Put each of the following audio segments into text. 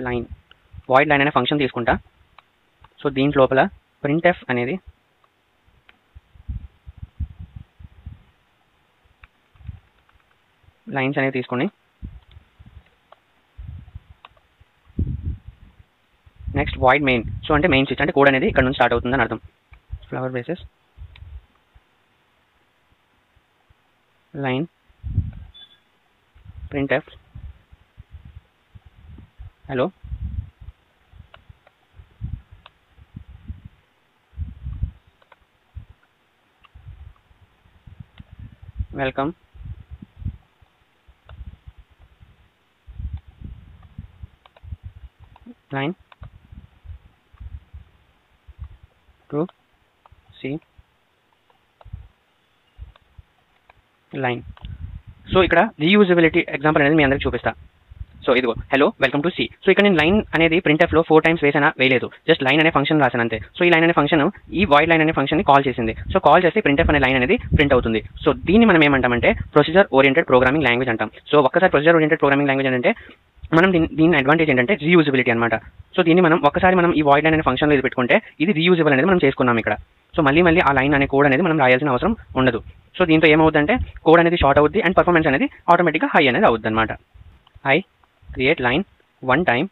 Line void line అనే function తీసుకుంటా. So దీని లోపల printf అనేది లైన్స్ అనేవి తీసుకొని నెక్స్ట్ వాయిడ్ మెయిన్. సో అంటే మెయిన్ స్విచ్ అంటే కోడ్ అనేది ఇక్కడ నుంచి స్టార్ట్ అవుతుందని అర్థం. Flower braces line printf hello welcome line to C line. So ఇక్కడ రీయూజబిలిటీ ఎగ్జాంపుల్ అనేది మీ అందరికి చూపిస్తా. సో ఇదిగో hello welcome to C. So ఇక్కడ నేను లైన్ అనేది ప్రింట్ఎఫ్లో 4 times వేసానా వేయలేదు, జస్ట్ లైన్ అనే ఫంక్షన్ రాసాను అంతే. సో ఈ లైన్ అనే ఫంక్షన్ ఈ వాయిడ్ లైన్ అనే ఫంక్షన్ని కాల్ చేసింది. సో కాల్ చేసి ప్రింట్ఎఫ్ అనే లైన్ అనేది ప్రింట్ అవుతుంది. సో దీన్ని మనం ఏమంటామంటే ప్రొసీజర్ ఓరియంటెడ్ ప్రోగ్రామింగ్ లాంగ్వేజ్ అంటాం. సో ఒక్కసారి ప్రొసీజర్ ఓరియంటెడ్ ప్రోగ్రామింగ్ లాంగ్వేజ్ అంటే మనం దీని అడ్వాంటేజ్ ఏంటంటే రీయూజబిలిటీ అనమాట. సో దీన్ని మనం ఒక్కసారి మనం ఈ వాయిడ్ లైన్ అనే ఫంక్షన్లో ఇది పెట్టుకుంటే ఇది రీయూజబుల్ అనేది మనం చేసుకున్నాం ఇక్కడ. సో మళ్ళీ ఆ లైన్ అనే కోడ్ అనేది మనం రాయాల్సిన అవసరం ఉండదు. సో దీంతో ఏమవుతుందంటే కోడ్ అనేది షార్ట్ అవుద్ది అండ్ పర్ఫార్మెన్స్ అనేది ఆటోమేటిక్గా హై అనేది అవుద్ది అనమాట. I create line 1 time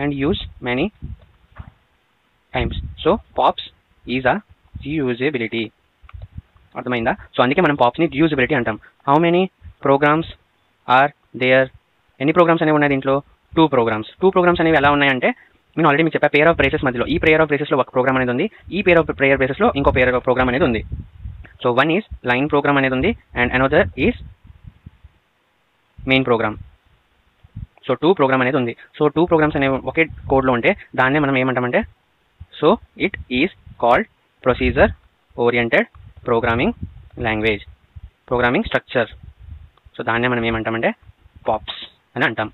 and use many times. So pops is a reusability. అర్థమైందా? సో అందుకే మనం పాప్స్ని రీయూజబిలిటీ అంటాం. How many programs are there? ఎన్ని ప్రోగ్రామ్స్ అనేవి ఉన్నాయి దీంట్లో? 2 programs. 2 programs అనేవి ఎలా ఉన్నాయంటే నేను ఆల్రెడీ మీకు చెప్పా, పేర్ ఆఫ్ బ్రేసెస్ మధ్యలో ఈ పేర్ ఆఫ్ బ్రేసెస్లో ఒక ప్రోగ్రామ్ అనేది ఉంది, ఈ పేర్ ఆఫ్ బ్రేసెస్లో ఇంకో పేర్ ఆఫ్ ప్రోగ్రామ్ అనేది ఉంది. So one is line program అనేది ఉంది and another is main program. So 2 program అనేది ఉంది. సో 2 programs అనేవి ఒకే కోడ్లో ఉంటే దాన్నే మనం ఏమంటామంటే so it is called procedure oriented programming language, programming structure. So దాన్నే మనం ఏమంటామంటే పాప్స్ అని అంటాం.